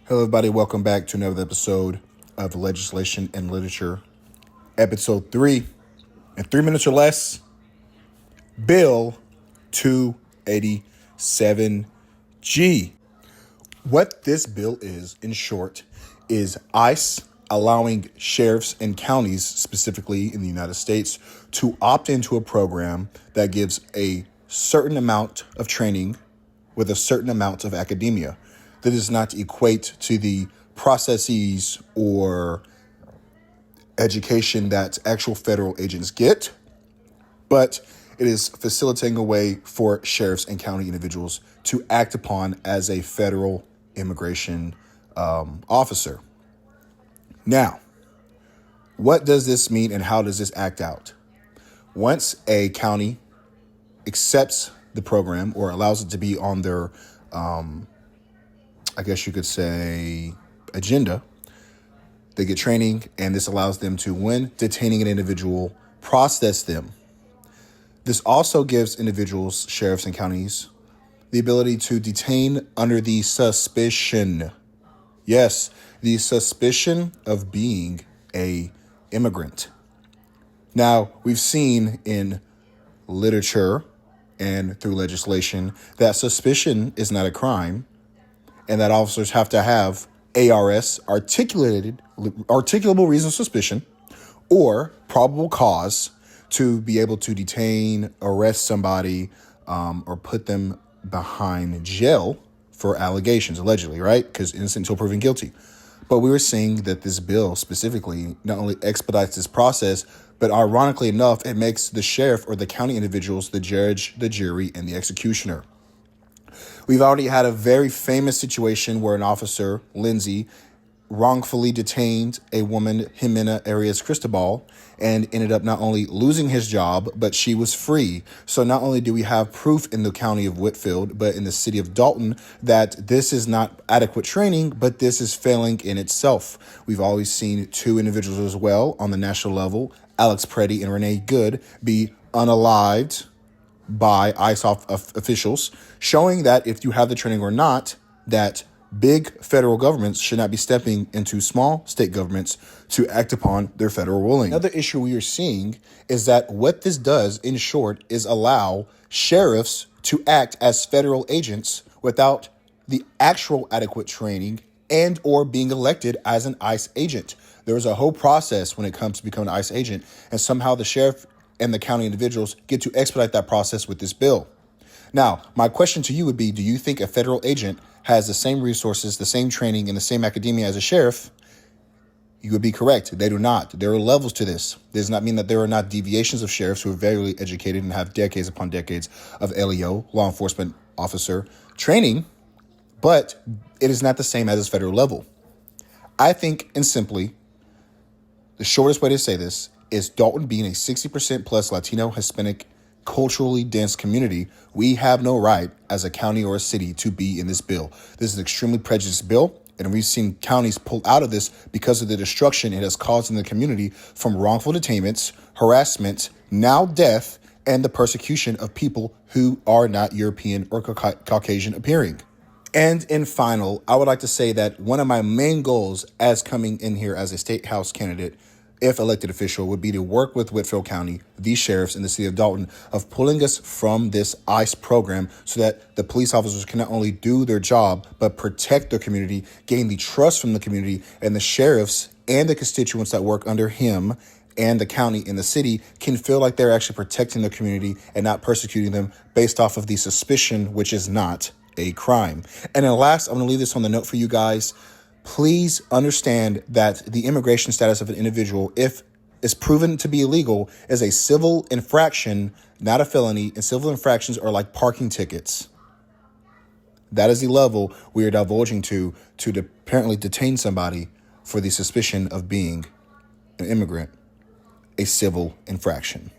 Hello, everybody. Welcome back to another episode of Legislation and Literature, episode 3. In 3 minutes or less, Bill 287G. What this bill is, in short, is ICE allowing sheriffs and counties, specifically in the United States, to opt into a program that gives a certain amount of training with a certain amount of academia. That does not equate to the processes or education that actual federal agents get, but it is facilitating a way for sheriffs and county individuals to act upon as a federal immigration officer. Now, what does this mean and how does this act out? Once a county accepts the program or allows it to be on their I guess you could say, agenda, they get training, and this allows them to, when detaining an individual, process them. This also gives individuals, sheriffs and counties, the ability to detain under the suspicion. Yes, the suspicion of being a immigrant. Now, we've seen in literature and through legislation that suspicion is not a crime, and that officers have to have ARS, articulable reason of suspicion, or probable cause to be able to detain, arrest somebody, or put them behind jail for allegations, allegedly, right? Because innocent until proven guilty. But we were seeing that this bill specifically not only expedites this process, but ironically enough, it makes the sheriff or the county individuals the judge, the jury, and the executioner. We've already had a very famous situation where an officer, Lindsay, wrongfully detained a woman, Jimena Arias Cristobal, and ended up not only losing his job, but she was free. So not only do we have proof in the county of Whitfield, but in the city of Dalton, that this is not adequate training, but this is failing in itself. We've always seen two individuals as well on the national level, Alex Preddy and Renee Good, be unalived by ICE officials, showing that if you have the training or not, that big federal governments should not be stepping into small state governments to act upon their federal ruling. Another issue we are seeing is that what this does, in short, is allow sheriffs to act as federal agents without the actual adequate training and or being elected as an ICE agent. There is a whole process when it comes to becoming an ICE agent, and somehow the sheriff and the county individuals get to expedite that process with this bill. Now, my question to you would be, do you think a federal agent has the same resources, the same training, and the same academia as a sheriff? You would be correct. They do not. There are levels to this. This does not mean that there are not deviations of sheriffs who are very educated and have decades upon decades of LEO, law enforcement officer, training, but it is not the same as its federal level. I think, and simply, the shortest way to say this is Dalton being a 60% plus Latino, Hispanic, culturally dense community, we have no right as a county or a city to be in this bill. This is an extremely prejudiced bill, and we've seen counties pull out of this because of the destruction it has caused in the community from wrongful detainments, harassment, now death, and the persecution of people who are not European or Caucasian appearing. And in final, I would like to say that one of my main goals as coming in here as a state house candidate, if elected official, would be to work with Whitfield County, the sheriffs in the city of Dalton, of pulling us from this ICE program so that the police officers can not only do their job, but protect their community, gain the trust from the community, and the sheriffs and the constituents that work under him and the county and the city can feel like they're actually protecting their community and not persecuting them based off of the suspicion, which is not a crime. And then last, I'm going to leave this on the note for you guys. Please understand that the immigration status of an individual, if it's proven to be illegal, is a civil infraction, not a felony, and civil infractions are like parking tickets. That is the level we are divulging to apparently detain somebody for the suspicion of being an immigrant, a civil infraction.